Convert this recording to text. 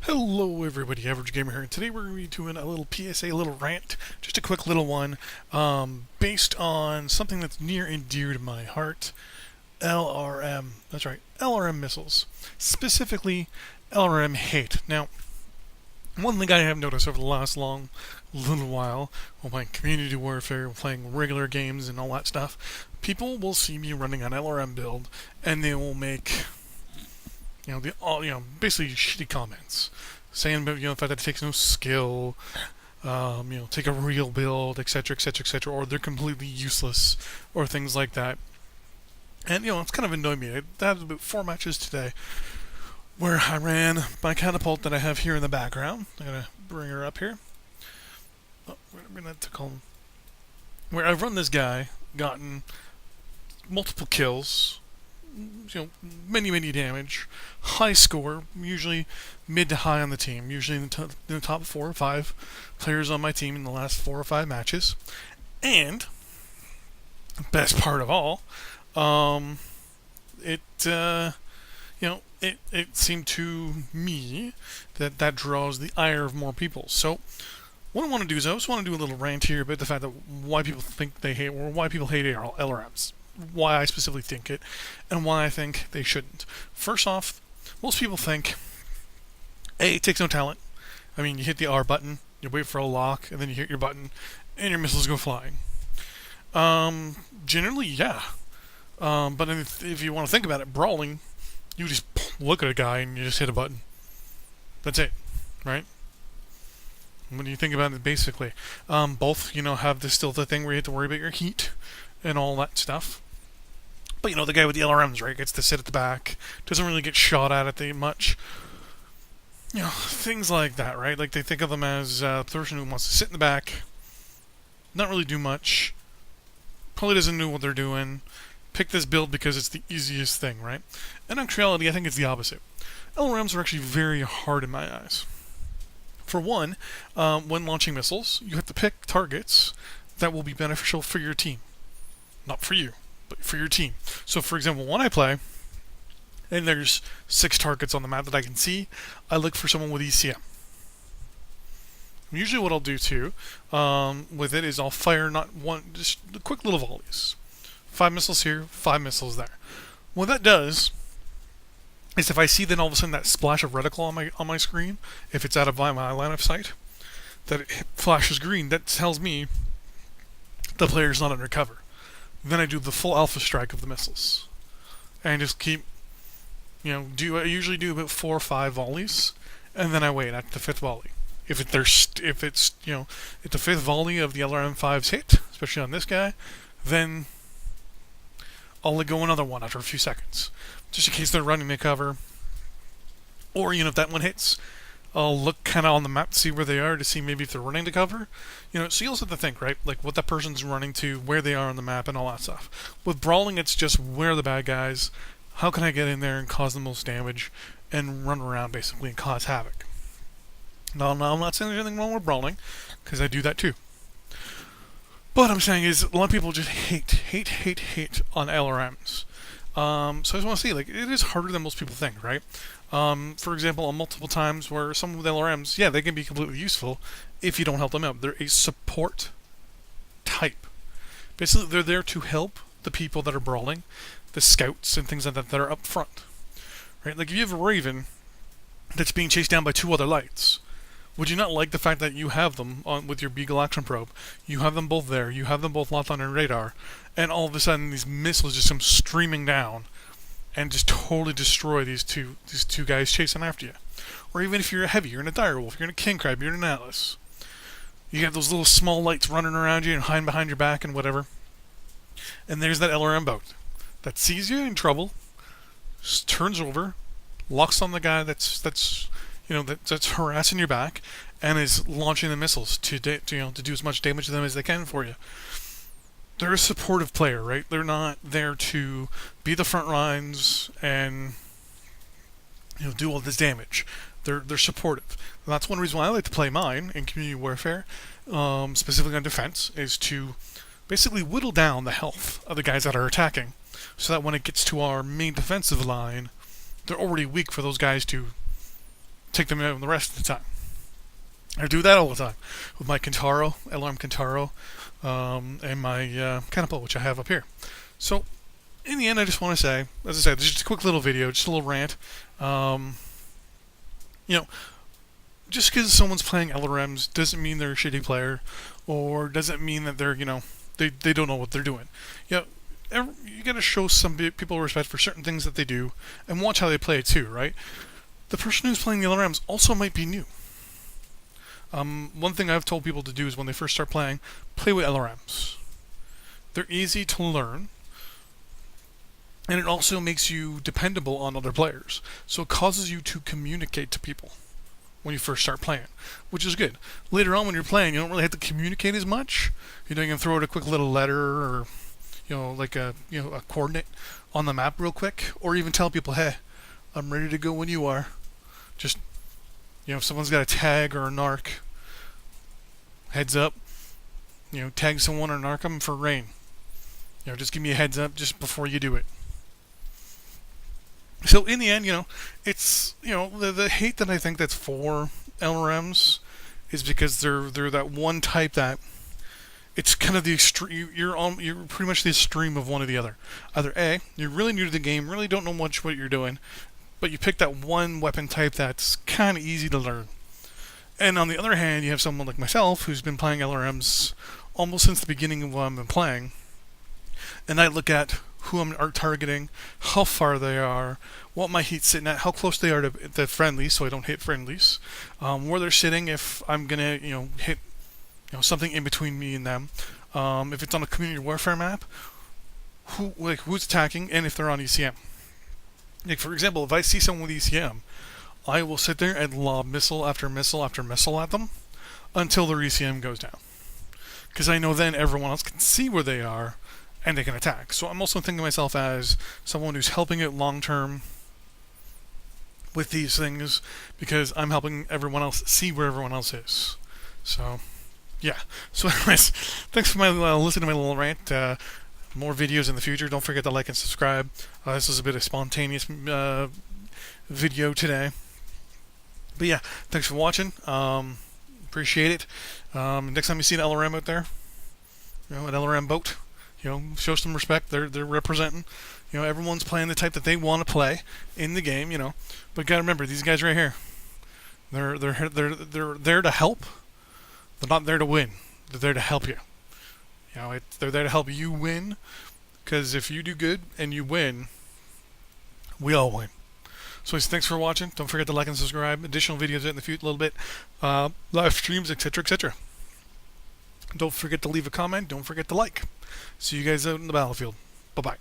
Hello everybody, Average Gamer here, and today we're going to be doing a little PSA, a little rant, just a quick little one, based on something that's near and dear to my heart, LRM, that's right, LRM missiles, specifically LRM hate. Now, one thing I have noticed over the last little while, with my community warfare, playing regular games and all that stuff, people will see me running an LRM build, and they will make basically shitty comments, saying about the fact that it takes no skill, take a real build, etc., etc., etc., or they're completely useless, or things like that. And it's kind of annoying me. I had about 4 matches today where I ran my catapult that I have here in the background. I'm gonna bring her up here. Oh, we're gonna call him. Where I've run this guy, gotten multiple kills, many damage, high score, usually mid to high on the team, usually in the top 4 or 5 players on my team in the last 4 or 5 matches. And best part of all, it seemed to me that draws the ire of more people. So what I want to do is I just want to do a little rant here about the fact that why people think they hate, or why people hate LRMs. Why I specifically think it, and why I think they shouldn't. First off, most people think, A, it takes no talent. I mean, you hit the R button, you wait for a lock, and then you hit your button, and your missiles go flying. Generally, yeah. But if you want to think about it, brawling, you just look at a guy and you just hit a button. That's it, right? When you think about it, basically, both have this still the thing where you have to worry about your heat and all that stuff. But the guy with the LRMs, right, gets to sit at the back, doesn't really get shot at that much. Things like that, right? Like they think of them as a person who wants to sit in the back, not really do much, probably doesn't know what they're doing, pick this build because it's the easiest thing, right? In actuality, I think it's the opposite. LRMs are actually very hard in my eyes. For one, when launching missiles, you have to pick targets that will be beneficial for your team. Not for you, but for your team. So, for example, when I play, and there's 6 targets on the map that I can see, I look for someone with ECM. Usually what I'll do, too, with it is I'll fire just quick little volleys. 5 missiles here, 5 missiles there. What that does is if I see then all of a sudden that splash of reticle on my screen, if it's out of my line of sight, that it flashes green, that tells me the player's not under cover. Then I do the full alpha strike of the missiles, and just keep, I usually do about 4 or 5 volleys, and then I wait at the 5th volley. If the 5th volley of the LRM5's hit, especially on this guy, then I'll let go another one after a few seconds, just in case they're running the cover. Or if that one hits, I'll look kind of on the map to see where they are, to see maybe if they're running to cover. So you also have to think, right? Like what that person's running to, where they are on the map, and all that stuff. With brawling, it's just where are the bad guys, how can I get in there and cause the most damage, and run around basically and cause havoc. Now I'm not saying there's anything wrong with brawling, because I do that too. But what I'm saying is a lot of people just hate on LRMs. So I just want to say, like, it is harder than most people think, right? For example, on multiple times where someone with LRMs, yeah, they can be completely useful if you don't help them out. They're a support type. Basically, they're there to help the people that are brawling, the scouts and things like that are up front, right? Like if you have a Raven that's being chased down by 2 other lights, would you not like the fact that you have them on with your Beagle action probe? You have them both there. You have them both locked on your radar, and all of a sudden these missiles just come streaming down and just totally destroy these two guys chasing after you. Or even if you're a heavy, you're in a direwolf, you're in a king crab, you're in an atlas. You have those little small lights running around you and hiding behind your back and whatever. And there's that LRM boat that sees you in trouble, turns over, locks on the guy that's harassing your back, and is launching the missiles to do as much damage to them as they can for you. They're a supportive player, right? They're not there to be the front lines and do all this damage. They're supportive. And that's one reason why I like to play mine in community warfare, specifically on defense, is to basically whittle down the health of the guys that are attacking, so that when it gets to our main defensive line, they're already weak for those guys to take them out the rest of the time. I do that all the time with my Kintaro, LRM Kintaro, and my catapult, which I have up here. So, in the end, I just want to say, as I said, this is just a quick little video, just a little rant. You know, just because someone's playing LRMs doesn't mean they're a shitty player, or doesn't mean that they're, they don't know what they're doing. You gotta show some people respect for certain things that they do, and watch how they play it too, right? The person who's playing the LRMs also might be new. One thing I've told people to do is when they first start playing, play with LRMs. They're easy to learn, and it also makes you dependable on other players. So it causes you to communicate to people when you first start playing, which is good. Later on when you're playing, you don't really have to communicate as much. You can throw out a quick little letter or, like a coordinate on the map real quick, or even tell people, hey, I'm ready to go when you are. Just, if someone's got a tag or a narc, heads up, tag someone or narc them for rain. Just give me a heads up just before you do it. So in the end, it's, the hate that I think that's for LRMs is because they're that one type that it's kind of the extreme. You're pretty much the extreme of one or the other. Either A, you're really new to the game, really don't know much what you're doing, but you pick that one weapon type that's kind of easy to learn. And on the other hand, you have someone like myself who's been playing LRMs almost since the beginning of what I've been playing, and I look at who I'm targeting, how far they are, what my heat's sitting at, how close they are to the friendlies, so I don't hit friendlies, where they're sitting if I'm gonna hit something in between me and them, if it's on a community warfare map, who's attacking, and if they're on ECM. Like for example, if I see someone with ECM, I will sit there and lob missile after missile after missile at them until their ECM goes down, because I know then everyone else can see where they are and they can attack. So I'm also thinking of myself as someone who's helping it long term with these things, because I'm helping everyone else see where everyone else is. So yeah. So anyways, thanks for listening to my little rant. More videos in the future. Don't forget to like and subscribe. This is a bit of spontaneous video today. But yeah, thanks for watching. Appreciate it. Next time you see an LRM out there, an LRM boat, show some respect. They're representing. Everyone's playing the type that they want to play in the game. But gotta remember, these guys right here, they're there to help. They're not there to win. They're there to help you. They're there to help you win. Because if you do good and you win, we all win. So thanks for watching. Don't forget to like and subscribe. Additional videos in the future, a little bit, live streams, etc., etc. Don't forget to leave a comment. Don't forget to like. See you guys out in the battlefield. Bye-bye.